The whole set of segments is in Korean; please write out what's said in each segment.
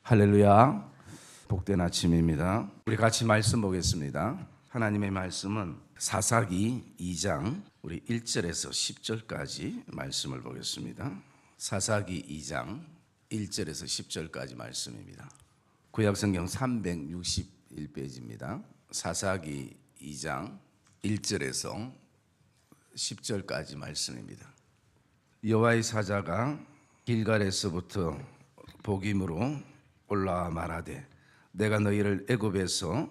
할렐루야. 복된 아침입니다. 우리 같이 말씀 보겠습니다. 하나님의 말씀은 사사기 2장 우리 1절에서 10절까지 말씀을 보겠습니다. 사사기 2장 1절에서 10절까지 말씀입니다. 구약성경 361페이지입니다. 사사기 2장 1절에서 10절까지 말씀입니다. 여호와의 사자가 길갈에서부터 복임으로 올라와 말하되 내가 너희를 애굽에서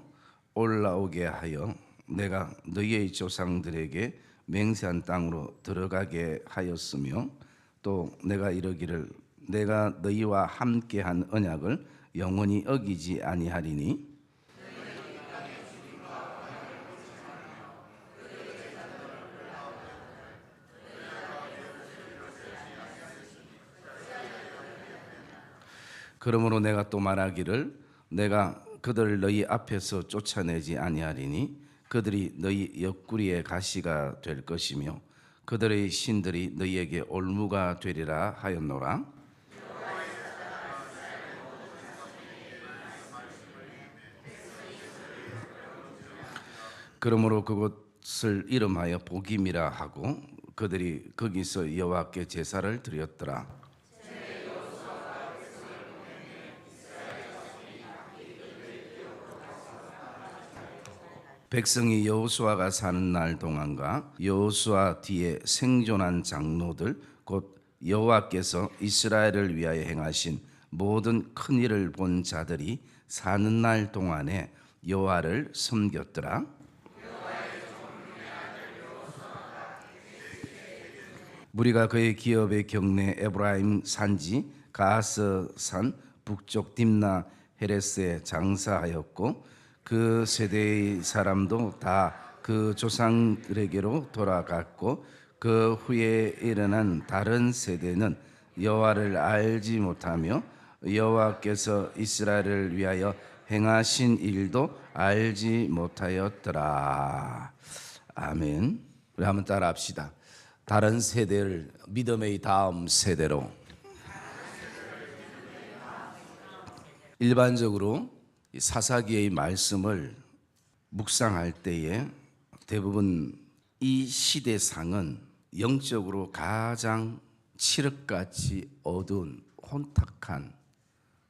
올라오게 하여 내가 너희의 조상들에게 맹세한 땅으로 들어가게 하였으며 또 내가 이르기를 내가 너희와 함께한 언약을 영원히 어기지 아니하리니 그러므로 내가 또 말하기를 내가 그들을 너희 앞에서 쫓아내지 아니하리니 그들이 너희 옆구리의 가시가 될 것이며 그들의 신들이 너희에게 올무가 되리라 하였노라. 그러므로 그곳을 이름하여 복임이라 하고 그들이 거기서 여호와께 제사를 드렸더라. 백성이 여호수아가 사는 날 동안과 여호수아 뒤에 생존한 장로들 곧 여호와께서 이스라엘을 위하여 행하신 모든 큰 일을 본 자들이 사는 날 동안에 여호와를 섬겼더라. 무리가 그의 기업의 경내 에브라임 산지 가하스산 북쪽 딥나 헤레스에 장사하였고 그 세대의 사람도 다 그 조상들에게로 돌아갔고 그 후에 일어난 다른 세대는 여호와를 알지 못하며 여호와께서 이스라엘을 위하여 행하신 일도 알지 못하였더라. 아멘. 우리 한번 따라합시다. 다른 세대를 믿음의 다음 세대로. 일반적으로 사사기의 말씀을 묵상할 때에 대부분 이 시대상은 영적으로 가장 칠흑같이 어두운 혼탁한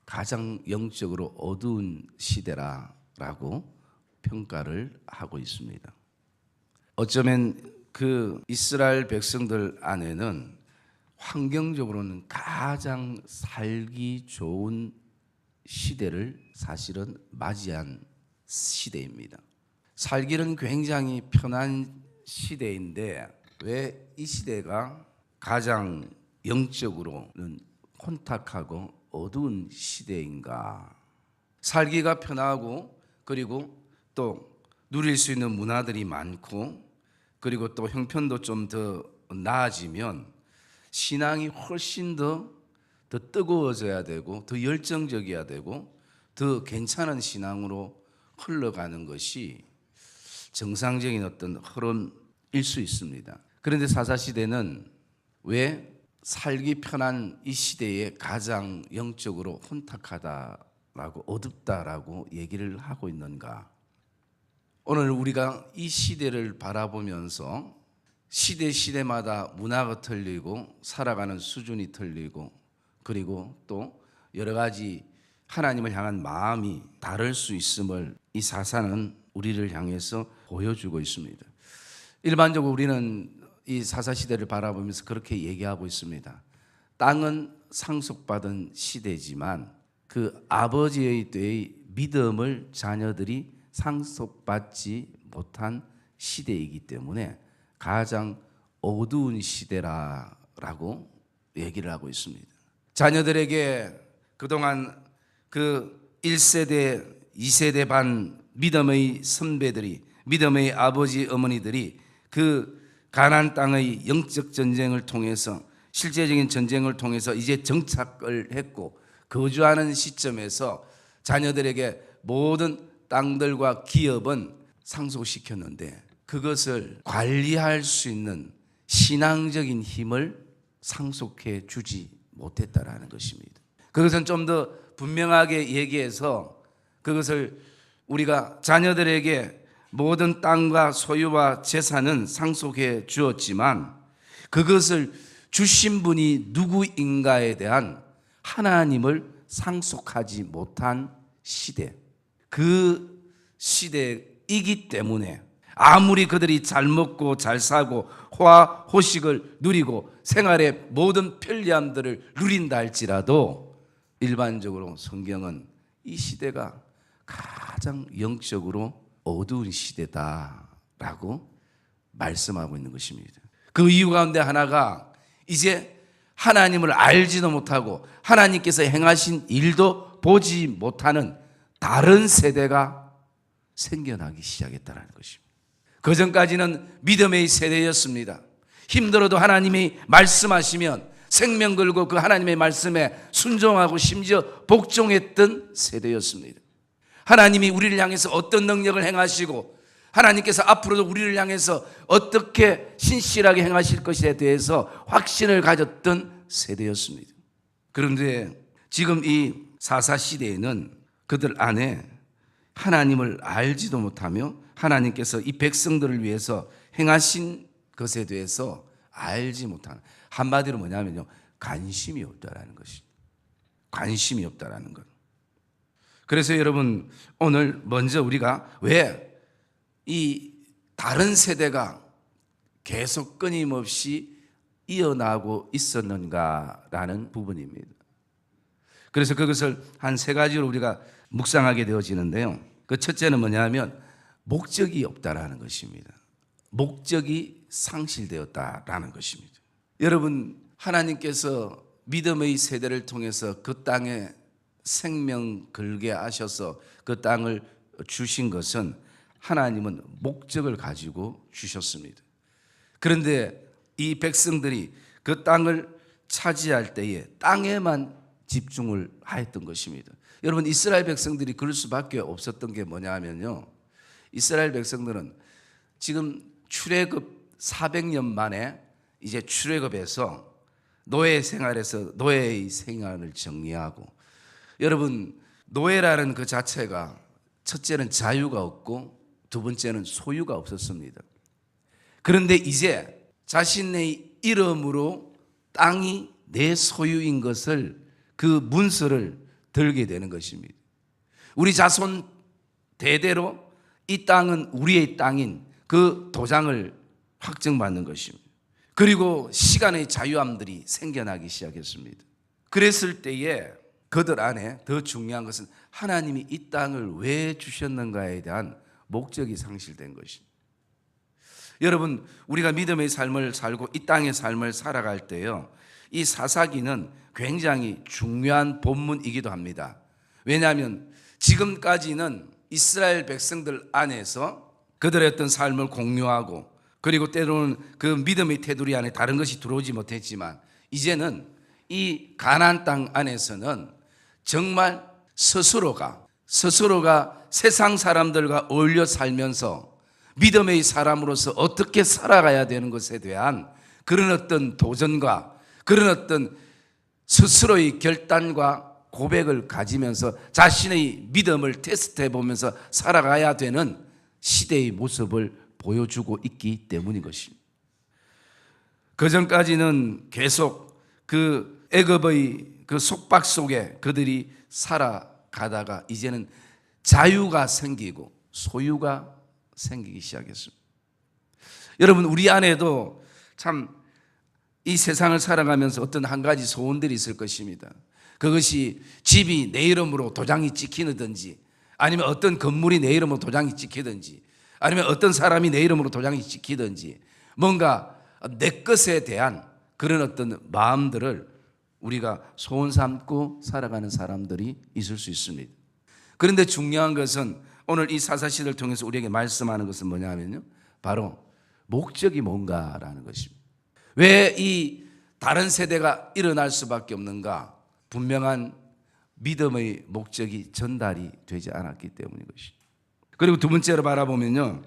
가장 영적으로 어두운 시대라고 평가를 하고 있습니다. 어쩌면 그 이스라엘 백성들 안에는 환경적으로는 가장 살기 좋은 시대를 사실은 맞이한 시대입니다. 살기는 굉장히 편한 시대인데 왜 이 시대가 가장 영적으로는 혼탁하고 어두운 시대인가? 살기가 편하고 그리고 또 누릴 수 있는 문화들이 많고 그리고 또 형편도 좀 더 나아지면 신앙이 훨씬 더 뜨거워져야 되고 더 열정적이어야 되고 더 괜찮은 신앙으로 흘러가는 것이 정상적인 어떤 흐름일 수 있습니다. 그런데 사사시대는 왜 살기 편한 이 시대에 가장 영적으로 혼탁하다라고 어둡다라고 얘기를 하고 있는가? 오늘 우리가 이 시대를 바라보면서 시대마다 문화가 틀리고 살아가는 수준이 틀리고 그리고 또 여러 가지 하나님을 향한 마음이 다를 수 있음을 이 사사는 우리를 향해서 보여주고 있습니다. 일반적으로 우리는 이 사사시대를 바라보면서 그렇게 얘기하고 있습니다. 땅은 상속받은 시대지만 그 아버지의 때의 믿음을 자녀들이 상속받지 못한 시대이기 때문에 가장 어두운 시대라고 얘기를 하고 있습니다. 자녀들에게 그동안 그 1세대, 2세대 반 믿음의 선배들이 믿음의 아버지 어머니들이 그 가나안 땅의 영적 전쟁을 통해서 실제적인 전쟁을 통해서 이제 정착을 했고 거주하는 시점에서 자녀들에게 모든 땅들과 기업은 상속시켰는데 그것을 관리할 수 있는 신앙적인 힘을 상속해 주지 못했다라는 것입니다. 그것은 좀 더 분명하게 얘기해서 그것을 우리가 자녀들에게 모든 땅과 소유와 재산은 상속해 주었지만 그것을 주신 분이 누구인가에 대한 하나님을 상속하지 못한 시대, 그 시대이기 때문에 아무리 그들이 잘 먹고 잘 사고 호화호식을 누리고 생활의 모든 편리함들을 누린다 할지라도 일반적으로 성경은 이 시대가 가장 영적으로 어두운 시대다라고 말씀하고 있는 것입니다. 그 이유 가운데 하나가 이제 하나님을 알지도 못하고 하나님께서 행하신 일도 보지 못하는 다른 세대가 생겨나기 시작했다는 것입니다. 그전까지는 믿음의 세대였습니다. 힘들어도 하나님이 말씀하시면 생명 걸고 그 하나님의 말씀에 순종하고 심지어 복종했던 세대였습니다. 하나님이 우리를 향해서 어떤 능력을 행하시고 하나님께서 앞으로도 우리를 향해서 어떻게 신실하게 행하실 것에 대해서 확신을 가졌던 세대였습니다. 그런데 지금 이 사사 시대에는 그들 안에 하나님을 알지도 못하며 하나님께서 이 백성들을 위해서 행하신 것에 대해서 알지 못하는, 한마디로 뭐냐면요, 관심이 없다라는 것입니다. 관심이 없다라는 것. 그래서 여러분, 오늘 먼저 우리가 왜 이 다른 세대가 계속 끊임없이 이어나고 있었는가라는 부분입니다. 그래서 그것을 한 세 가지로 우리가 묵상하게 되어지는데요. 그 첫째는 뭐냐면 목적이 없다라는 것입니다. 목적이 상실되었다라는 것입니다. 여러분, 하나님께서 믿음의 세대를 통해서 그 땅에 생명 걸게 하셔서 그 땅을 주신 것은 하나님은 목적을 가지고 주셨습니다. 그런데 이 백성들이 그 땅을 차지할 때에 땅에만 집중을 하였던 것입니다. 여러분, 이스라엘 백성들이 그럴 수밖에 없었던 게 뭐냐 하면요, 이스라엘 백성들은 지금 출애굽 400년 만에 이제 출애굽해서 노예 생활에서 노예의 생활을 정리하고, 여러분, 노예라는 그 자체가 첫째는 자유가 없고 두 번째는 소유가 없었습니다. 그런데 이제 자신의 이름으로 땅이 내 소유인 것을, 그 문서를 들게 되는 것입니다. 우리 자손 대대로 이 땅은 우리의 땅인 그 도장을 확정받는 것입니다. 그리고 시간의 자유함들이 생겨나기 시작했습니다. 그랬을 때에 그들 안에 더 중요한 것은 하나님이 이 땅을 왜 주셨는가에 대한 목적이 상실된 것입니다. 여러분, 우리가 믿음의 삶을 살고 이 땅의 삶을 살아갈 때요, 이 사사기는 굉장히 중요한 본문이기도 합니다. 왜냐하면 지금까지는 이스라엘 백성들 안에서 그들의 어떤 삶을 공유하고, 그리고 때로는 그 믿음의 테두리 안에 다른 것이 들어오지 못했지만, 이제는 이 가나안 땅 안에서는 정말 스스로가 세상 사람들과 어울려 살면서 믿음의 사람으로서 어떻게 살아가야 되는 것에 대한 그런 어떤 도전과 그런 어떤 스스로의 결단과 고백을 가지면서 자신의 믿음을 테스트해 보면서 살아가야 되는 시대의 모습을 보여주고 있기 때문인 것입니다. 그전까지는 계속 그 애굽의 그 속박 속에 그들이 살아가다가 이제는 자유가 생기고 소유가 생기기 시작했습니다. 여러분, 우리 안에도 참 이 세상을 살아가면서 어떤 한 가지 소원들이 있을 것입니다. 그것이 집이 내 이름으로 도장이 찍히든지, 아니면 어떤 건물이 내 이름으로 도장이 찍히든지, 아니면 어떤 사람이 내 이름으로 도장이 찍히든지, 뭔가 내 것에 대한 그런 어떤 마음들을 우리가 소원 삼고 살아가는 사람들이 있을 수 있습니다. 그런데 중요한 것은 오늘 이 사사시를 통해서 우리에게 말씀하는 것은 뭐냐면요, 바로 목적이 뭔가라는 것입니다. 왜 이 다른 세대가 일어날 수밖에 없는가? 분명한 믿음의 목적이 전달이 되지 않았기 때문인 것입니다. 그리고 두 번째로 바라보면요,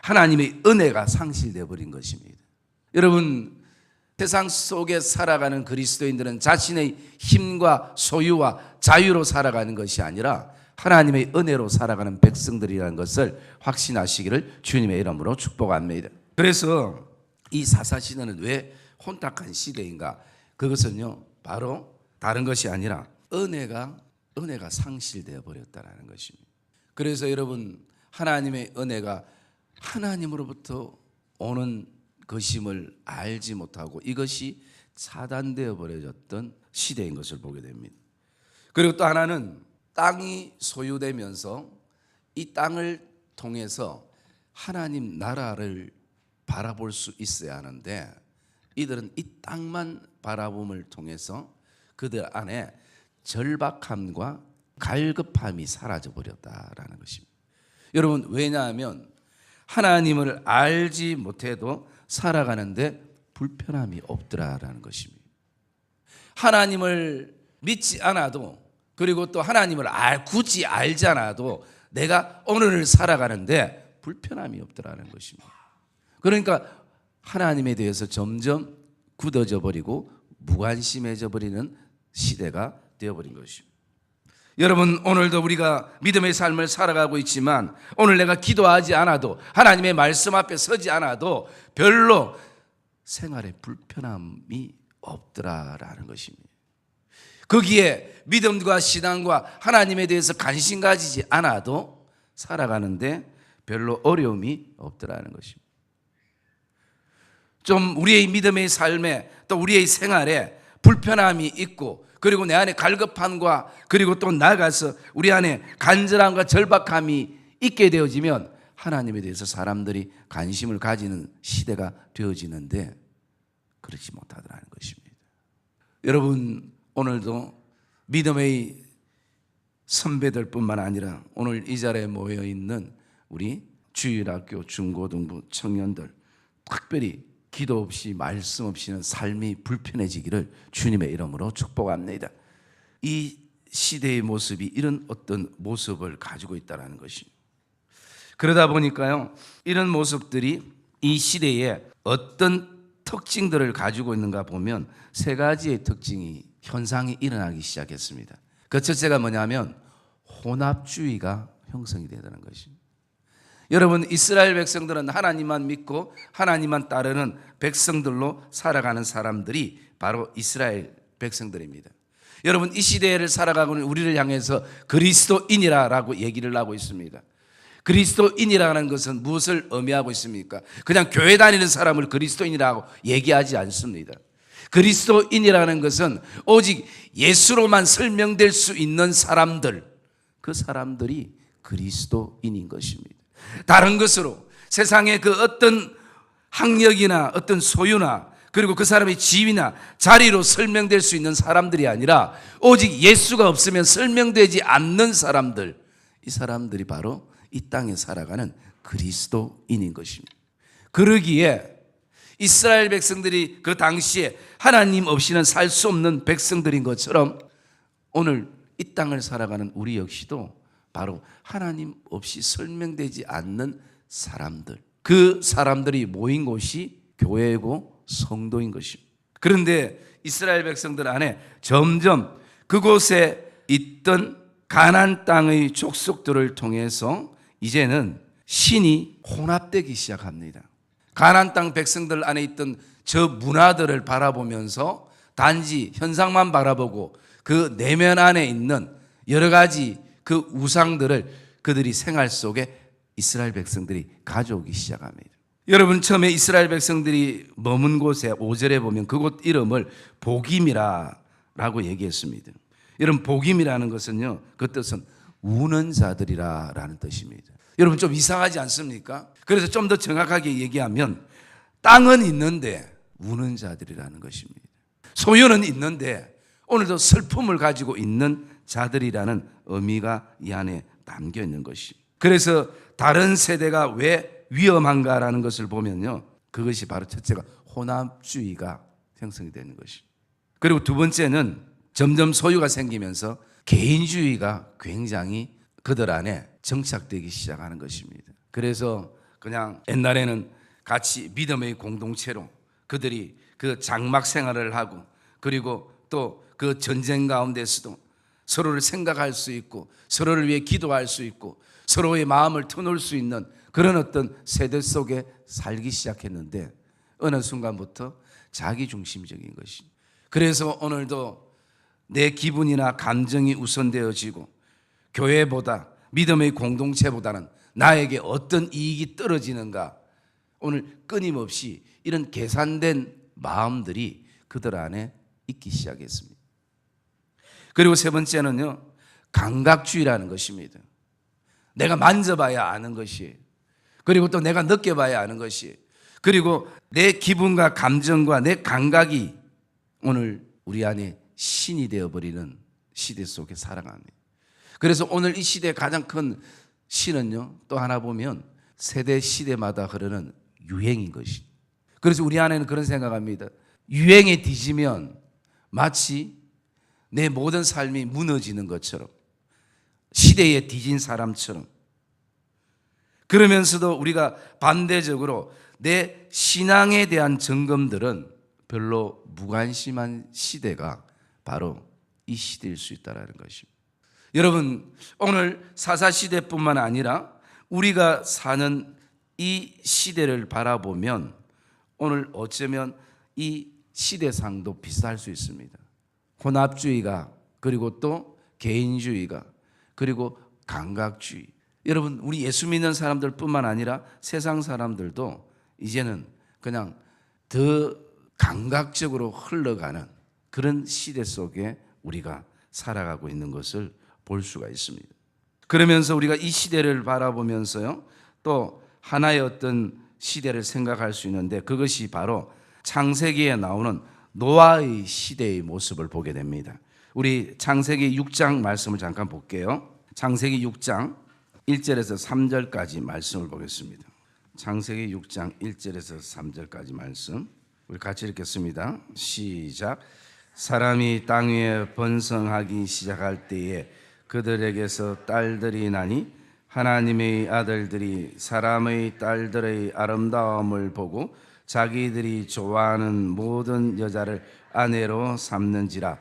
하나님의 은혜가 상실되어 버린 것입니다. 여러분, 세상 속에 살아가는 그리스도인들은 자신의 힘과 소유와 자유로 살아가는 것이 아니라 하나님의 은혜로 살아가는 백성들이라는 것을 확신하시기를 주님의 이름으로 축복합니다. 그래서 이 사사시대는 왜 혼탁한 시대인가? 그것은요, 바로 다른 것이 아니라 은혜가 상실되어 버렸다는 것입니다. 그래서 여러분, 하나님의 은혜가 하나님으로부터 오는 것임을 알지 못하고 이것이 차단되어 버려졌던 시대인 것을 보게 됩니다. 그리고 또 하나는 땅이 소유되면서 이 땅을 통해서 하나님 나라를 바라볼 수 있어야 하는데 이들은 이 땅만 바라봄을 통해서 그들 안에 절박함과 갈급함이 사라져 버렸다라는 것입니다. 여러분, 왜냐하면 하나님을 알지 못해도 살아가는데 불편함이 없더라라는 것입니다. 하나님을 믿지 않아도, 그리고 또 하나님을 굳이 알지 않아도 내가 오늘을 살아가는데 불편함이 없더라는 것입니다. 그러니까 하나님에 대해서 점점 굳어져 버리고 무관심해져 버리는 시대가 되어버린 것입니다. 여러분, 오늘도 우리가 믿음의 삶을 살아가고 있지만 오늘 내가 기도하지 않아도, 하나님의 말씀 앞에 서지 않아도 별로 생활에 불편함이 없더라라는 것입니다. 거기에 믿음과 신앙과 하나님에 대해서 관심 가지지 않아도 살아가는데 별로 어려움이 없더라는 것입니다. 좀 우리의 믿음의 삶에 또 우리의 생활에 불편함이 있고, 그리고 내 안에 갈급함과, 그리고 또 나아가서 우리 안에 간절함과 절박함이 있게 되어지면 하나님에 대해서 사람들이 관심을 가지는 시대가 되어지는데 그렇지 못하더라는 것입니다. 여러분, 오늘도 믿음의 선배들뿐만 아니라 오늘 이 자리에 모여 있는 우리 주일학교 중고등부 청년들, 특별히 기도 없이 말씀 없이는 삶이 불편해지기를 주님의 이름으로 축복합니다. 이 시대의 모습이 이런 어떤 모습을 가지고 있다는 것입니다. 그러다 보니까요, 이런 모습들이 이 시대에 어떤 특징들을 가지고 있는가 보면 세 가지의 현상이 일어나기 시작했습니다. 그 첫째가 뭐냐면 혼합주의가 형성이 되는 것입니다. 여러분, 이스라엘 백성들은 하나님만 믿고 하나님만 따르는 백성들로 살아가는 사람들이 바로 이스라엘 백성들입니다. 여러분, 이 시대를 살아가고 있는 우리를 향해서 그리스도인이라고 얘기를 하고 있습니다. 그리스도인이라는 것은 무엇을 의미하고 있습니까? 그냥 교회 다니는 사람을 그리스도인이라고 얘기하지 않습니다. 그리스도인이라는 것은 오직 예수로만 설명될 수 있는 사람들, 그 사람들이 그리스도인인 것입니다. 다른 것으로 세상의 그 어떤 학력이나 어떤 소유나, 그리고 그 사람의 지위나 자리로 설명될 수 있는 사람들이 아니라 오직 예수가 없으면 설명되지 않는 사람들, 이 사람들이 바로 이 땅에 살아가는 그리스도인인 것입니다. 그러기에 이스라엘 백성들이 그 당시에 하나님 없이는 살 수 없는 백성들인 것처럼 오늘 이 땅을 살아가는 우리 역시도 바로 하나님 없이 설명되지 않는 사람들, 그 사람들이 모인 곳이 교회고 성도인 것입니다. 그런데 이스라엘 백성들 안에 점점 그곳에 있던 가나안 땅의 족속들을 통해서 이제는 신이 혼합되기 시작합니다. 가나안 땅 백성들 안에 있던 저 문화들을 바라보면서 단지 현상만 바라보고 그 내면 안에 있는 여러 가지 그 우상들을 그들이 생활 속에 이스라엘 백성들이 가져오기 시작합니다. 여러분, 처음에 이스라엘 백성들이 머문 곳에 5절에 보면 그곳 이름을 복임이라고 얘기했습니다. 여러분, 복임이라는 것은요, 그 뜻은 우는 자들이라는 뜻입니다. 여러분, 좀 이상하지 않습니까? 그래서 좀 더 정확하게 얘기하면 땅은 있는데 우는 자들이라는 것입니다. 소유는 있는데 오늘도 슬픔을 가지고 있는 자들이라는 의미가 이 안에 담겨 있는 것이. 그래서 다른 세대가 왜 위험한가라는 것을 보면요, 그것이 바로 첫째가 혼합주의가 형성이 되는 것이. 그리고 두 번째는 점점 소유가 생기면서 개인주의가 굉장히 그들 안에 정착되기 시작하는 것입니다. 그래서 그냥 옛날에는 같이 믿음의 공동체로 그들이 그 장막 생활을 하고, 그리고 또 그 전쟁 가운데서도 서로를 생각할 수 있고, 서로를 위해 기도할 수 있고, 서로의 마음을 터놓을 수 있는 그런 어떤 세대 속에 살기 시작했는데, 어느 순간부터 자기중심적인 것이, 그래서 오늘도 내 기분이나 감정이 우선되어지고, 교회보다, 믿음의 공동체보다는 나에게 어떤 이익이 떨어지는가, 오늘 끊임없이 이런 계산된 마음들이 그들 안에 있기 시작했습니다. 그리고 세 번째는요, 감각주의라는 것입니다. 내가 만져봐야 아는 것이, 그리고 또 내가 느껴봐야 아는 것이, 그리고 내 기분과 감정과 내 감각이 오늘 우리 안에 신이 되어버리는 시대 속에 살아갑니다. 그래서 오늘 이 시대의 가장 큰 신은요, 또 하나 보면 세대 시대마다 흐르는 유행인 것이. 그래서 우리 안에는 그런 생각합니다. 유행에 뒤지면 마치 내 모든 삶이 무너지는 것처럼, 시대에 뒤진 사람처럼. 그러면서도 우리가 반대적으로 내 신앙에 대한 점검들은 별로 무관심한 시대가 바로 이 시대일 수 있다는 것입니다. 여러분, 오늘 사사시대뿐만 아니라 우리가 사는 이 시대를 바라보면 오늘 어쩌면 이 시대상도 비슷할 수 있습니다. 혼합주의가, 그리고 또 개인주의가, 그리고 감각주의. 여러분, 우리 예수 믿는 사람들뿐만 아니라 세상 사람들도 이제는 그냥 더 감각적으로 흘러가는 그런 시대 속에 우리가 살아가고 있는 것을 볼 수가 있습니다. 그러면서 우리가 이 시대를 바라보면서요, 또 하나의 어떤 시대를 생각할 수 있는데, 그것이 바로 창세기에 나오는 노아의 시대의 모습을 보게 됩니다. 우리 창세기 6장 말씀을 잠깐 볼게요. 창세기 6장 1절에서 3절까지 말씀을 보겠습니다. 창세기 6장 1절에서 3절까지 말씀 우리 같이 읽겠습니다. 시작. 사람이 땅 위에 번성하기 시작할 때에 그들에게서 딸들이 나니 하나님의 아들들이 사람의 딸들의 아름다움을 보고 자기들이 좋아하는 모든 여자를 아내로 삼는지라.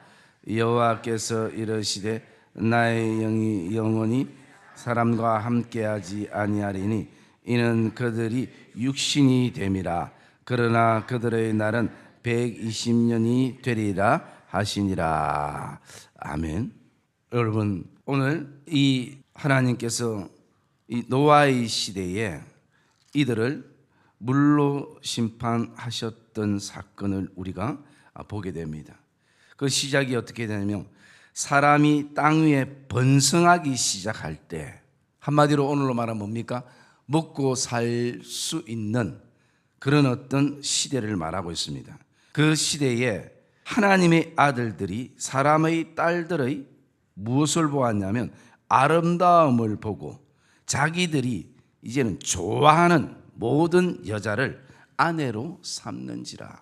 여호와께서 이르시되 나의 영이 영원히 사람과 함께하지 아니하리니 이는 그들이 육신이 됨이라. 그러나 그들의 날은 120년이 되리라 하시니라. 아멘. 여러분, 오늘 이 하나님께서 이 노아의 시대에 이들을 물로 심판하셨던 사건을 우리가 보게 됩니다. 그 시작이 어떻게 되냐면, 사람이 땅 위에 번성하기 시작할 때, 한마디로 오늘로 말하면 뭡니까? 먹고 살 수 있는 그런 어떤 시대를 말하고 있습니다. 그 시대에 하나님의 아들들이 사람의 딸들의 무엇을 보았냐면 아름다움을 보고 자기들이 이제는 좋아하는 모든 여자를 아내로 삼는지라.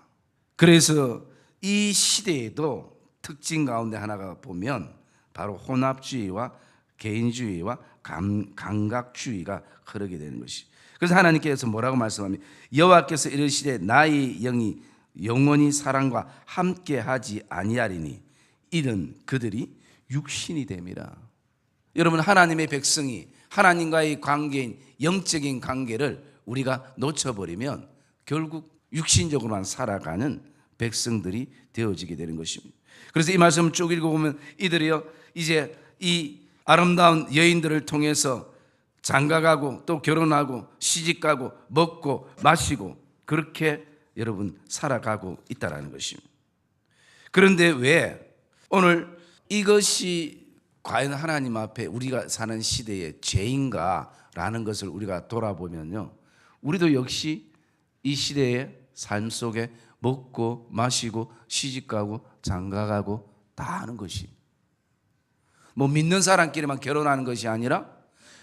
그래서 이 시대에도 특징 가운데 하나가 보면 바로 혼합주의와 개인주의와 감각주의가 흐르게 되는 것이. 그래서 하나님께서 뭐라고 말씀하면, 여호와께서 이르시되 나의 영이 영원히 사람과 함께하지 아니하리니 이는 그들이 육신이 됨이라. 여러분, 하나님의 백성이 하나님과의 관계인 영적인 관계를 우리가 놓쳐버리면 결국 육신적으로만 살아가는 백성들이 되어지게 되는 것입니다. 그래서 이 말씀을 쭉 읽어보면 이들이요, 이제 이 아름다운 여인들을 통해서 장가가고 또 결혼하고 시집가고 먹고 마시고 그렇게 여러분 살아가고 있다는 것입니다. 그런데 왜 오늘 이것이 과연 하나님 앞에 우리가 사는 시대의 죄인가라는 것을 우리가 돌아보면요, 우리도 역시 이 시대의 삶 속에 먹고 마시고 시집가고 장가가고 다 하는 것이, 뭐 믿는 사람끼리만 결혼하는 것이 아니라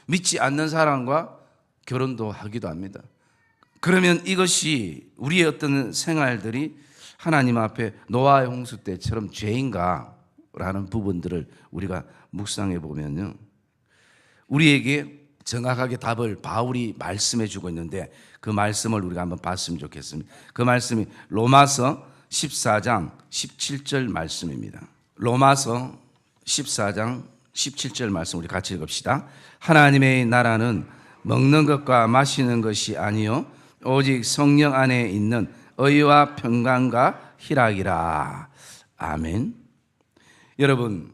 믿지 않는 사람과 결혼도 하기도 합니다. 그러면 이것이 우리의 어떤 생활들이 하나님 앞에 노아의 홍수 때처럼 죄인가라는 부분들을 우리가 묵상해 보면요, 우리에게 정확하게 답을 바울이 말씀해 주고 있는데 그 말씀을 우리가 한번 봤으면 좋겠습니다. 그 말씀이 로마서 14장 17절 말씀입니다. 로마서 14장 17절 말씀 우리 같이 읽읍시다. 하나님의 나라는 먹는 것과 마시는 것이 아니요 오직 성령 안에 있는 의와 평강과 희락이라. 아멘. 여러분,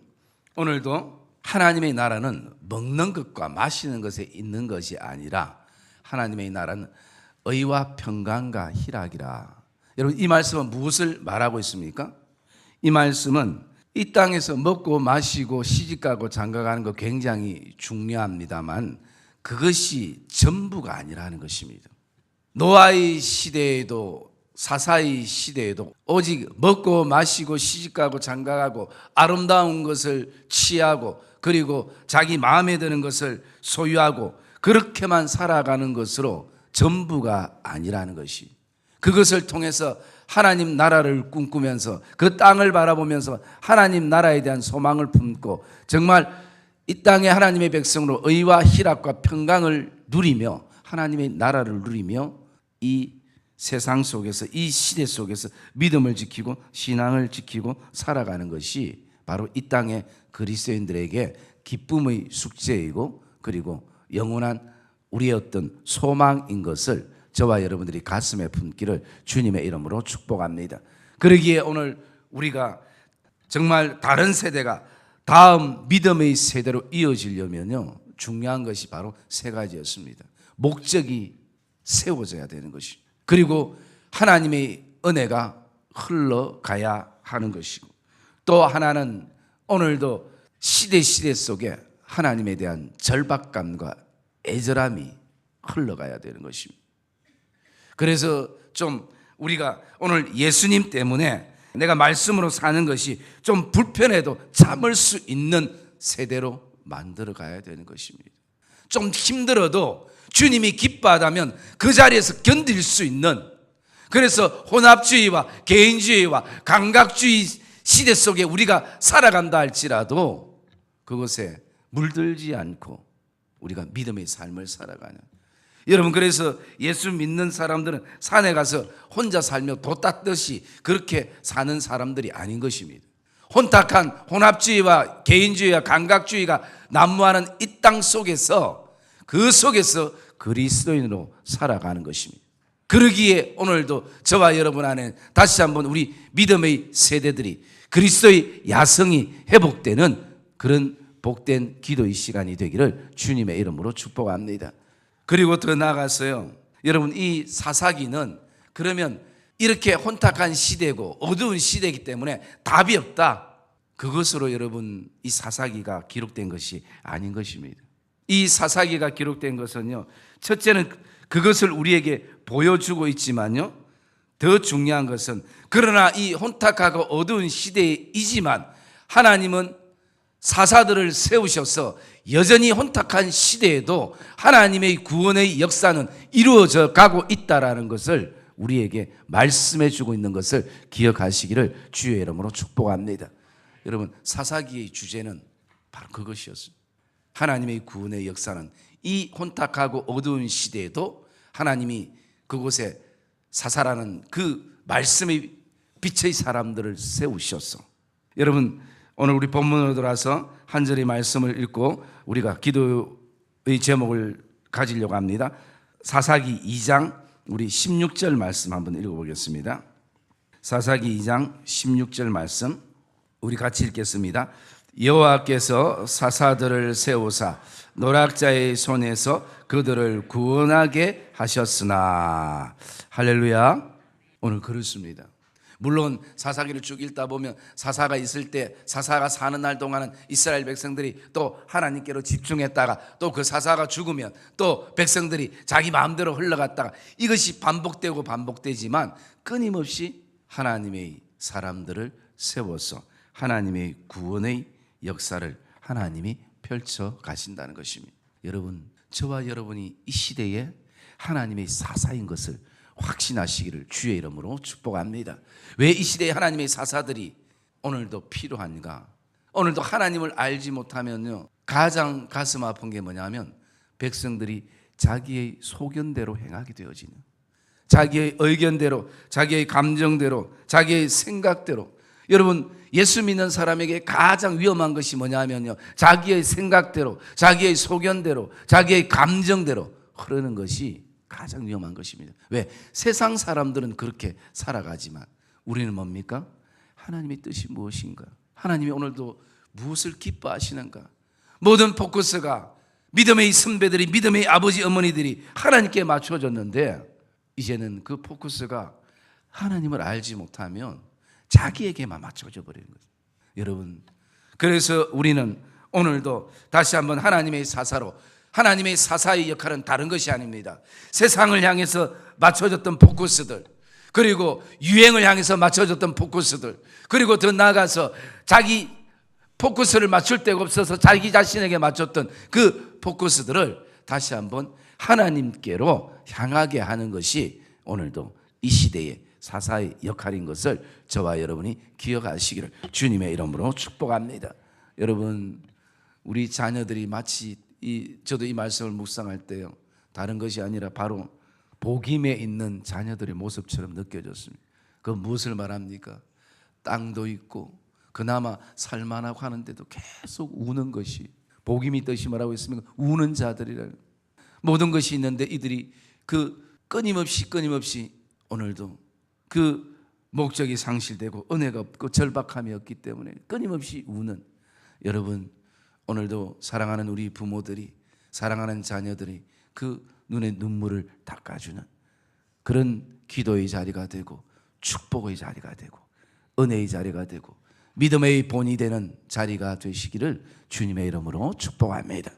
오늘도 하나님의 나라는 먹는 것과 마시는 것에 있는 것이 아니라 하나님의 나라는 의와 평강과 희락이라. 여러분, 이 말씀은 무엇을 말하고 있습니까? 이 말씀은 이 땅에서 먹고 마시고 시집가고 장가가는 거 굉장히 중요합니다만 그것이 전부가 아니라는 것입니다. 노아의 시대에도 사사의 시대에도 오직 먹고 마시고 시집가고 장가가고 아름다운 것을 취하고 그리고 자기 마음에 드는 것을 소유하고 그렇게만 살아가는 것으로 전부가 아니라는 것이, 그것을 통해서 하나님 나라를 꿈꾸면서 그 땅을 바라보면서 하나님 나라에 대한 소망을 품고 정말 이 땅에 하나님의 백성으로 의와 희락과 평강을 누리며 하나님의 나라를 누리며 이 세상 속에서 이 시대 속에서 믿음을 지키고 신앙을 지키고 살아가는 것이 바로 이 땅의 그리스도인들에게 기쁨의 숙제이고 그리고 영원한 우리의 어떤 소망인 것을 저와 여러분들이 가슴에 품기를 주님의 이름으로 축복합니다. 그러기에 오늘 우리가 정말 다른 세대가 다음 믿음의 세대로 이어지려면요, 중요한 것이 바로 세 가지였습니다. 목적이 세워져야 되는 것이, 그리고 하나님의 은혜가 흘러가야 하는 것이고, 또 하나는 오늘도 시대 속에 하나님에 대한 절박감과 애절함이 흘러가야 되는 것입니다. 그래서 좀 우리가 오늘 예수님 때문에 내가 말씀으로 사는 것이 좀 불편해도 참을 수 있는 세대로 만들어 가야 되는 것입니다. 좀 힘들어도 주님이 기뻐하다면 그 자리에서 견딜 수 있는, 그래서 혼합주의와 개인주의와 감각주의 시대 속에 우리가 살아간다 할지라도 그것에 물들지 않고 우리가 믿음의 삶을 살아가는, 여러분, 그래서 예수 믿는 사람들은 산에 가서 혼자 살며 돛 땄듯이 그렇게 사는 사람들이 아닌 것입니다. 혼탁한 혼합주의와 개인주의와 감각주의가 난무하는 이 땅 속에서 그 속에서 그리스도인으로 살아가는 것입니다. 그러기에 오늘도 저와 여러분 안에 다시 한번 우리 믿음의 세대들이 그리스도의 야성이 회복되는 그런 복된 기도의 시간이 되기를 주님의 이름으로 축복합니다. 그리고 더 나아가서요, 여러분, 이 사사기는 그러면 이렇게 혼탁한 시대고 어두운 시대이기 때문에 답이 없다, 그것으로 여러분 이 사사기가 기록된 것이 아닌 것입니다. 이 사사기가 기록된 것은요, 첫째는 그것을 우리에게 보여주고 있지만요, 더 중요한 것은 그러나 이 혼탁하고 어두운 시대이지만 하나님은 사사들을 세우셔서 여전히 혼탁한 시대에도 하나님의 구원의 역사는 이루어져 가고 있다는 것을 우리에게 말씀해 주고 있는 것을 기억하시기를 주의 이름으로 축복합니다. 여러분, 사사기의 주제는 바로 그것이었습니다. 하나님의 구원의 역사는 이 혼탁하고 어두운 시대에도 하나님이 그곳에 사사라는 그 말씀의 빛의 사람들을 세우셨어. 여러분, 오늘 우리 본문으로 돌아서 한 절의 말씀을 읽고 우리가 기도의 제목을 가지려고 합니다. 사사기 2장 우리 16절 말씀 한번 읽어보겠습니다. 사사기 2장 16절 말씀 우리 같이 읽겠습니다. 여호와께서 사사들을 세우사 노략자의 손에서 그들을 구원하게 하셨으나. 할렐루야. 오늘 그렇습니다. 물론 사사기를 쭉 읽다 보면 사사가 있을 때 사사가 사는 날 동안은 이스라엘 백성들이 또 하나님께로 집중했다가 또 그 사사가 죽으면 또 백성들이 자기 마음대로 흘러갔다가 이것이 반복되고 반복되지만 끊임없이 하나님의 사람들을 세워서 하나님의 구원의 역사를 하나님이 펼쳐 가신다는 것입니다. 여러분, 저와 여러분이 이 시대에 하나님의 사사인 것을 확신하시기를 주의 이름으로 축복합니다. 왜 이 시대에 하나님의 사사들이 오늘도 필요한가? 오늘도 하나님을 알지 못하면요, 가장 가슴 아픈 게 뭐냐면 백성들이 자기의 소견대로 행하게 되어지는, 자기의 의견대로, 자기의 감정대로, 자기의 생각대로. 여러분, 예수 믿는 사람에게 가장 위험한 것이 뭐냐면요, 자기의 생각대로, 자기의 소견대로, 자기의 감정대로 흐르는 것이 가장 위험한 것입니다. 왜? 세상 사람들은 그렇게 살아가지만 우리는 뭡니까? 하나님의 뜻이 무엇인가? 하나님이 오늘도 무엇을 기뻐하시는가? 모든 포커스가 믿음의 선배들이, 믿음의 아버지 어머니들이 하나님께 맞춰졌는데, 이제는 그 포커스가 하나님을 알지 못하면 자기에게만 맞춰져 버리는 거죠. 여러분, 그래서 우리는 오늘도 다시 한번 하나님의 사사로, 하나님의 사사의 역할은 다른 것이 아닙니다. 세상을 향해서 맞춰졌던 포커스들, 그리고 유행을 향해서 맞춰졌던 포커스들, 그리고 더 나아가서 자기 포커스를 맞출 데가 없어서 자기 자신에게 맞췄던 그 포커스들을 다시 한번 하나님께로 향하게 하는 것이 오늘도 이 시대의 사사의 역할인 것을 저와 여러분이 기억하시기를 주님의 이름으로 축복합니다. 여러분, 우리 자녀들이 마치 저도 이 말씀을 묵상할 때요, 다른 것이 아니라 바로 복임에 있는 자녀들의 모습처럼 느껴졌습니다. 그 무엇을 말합니까? 땅도 있고 그나마 살만하고 하는데도 계속 우는 것이, 복임이 뜻이 뭐라고 했습니까? 우는 자들이라는, 모든 것이 있는데 이들이 그 끊임없이 오늘도 그 목적이 상실되고 은혜가 없고 절박함이 없기 때문에 끊임없이 우는, 여러분, 오늘도 사랑하는 우리 부모들이, 사랑하는 자녀들이 그 눈의 눈물을 닦아주는 그런 기도의 자리가 되고, 축복의 자리가 되고, 은혜의 자리가 되고, 믿음의 본이 되는 자리가 되시기를 주님의 이름으로 축복합니다.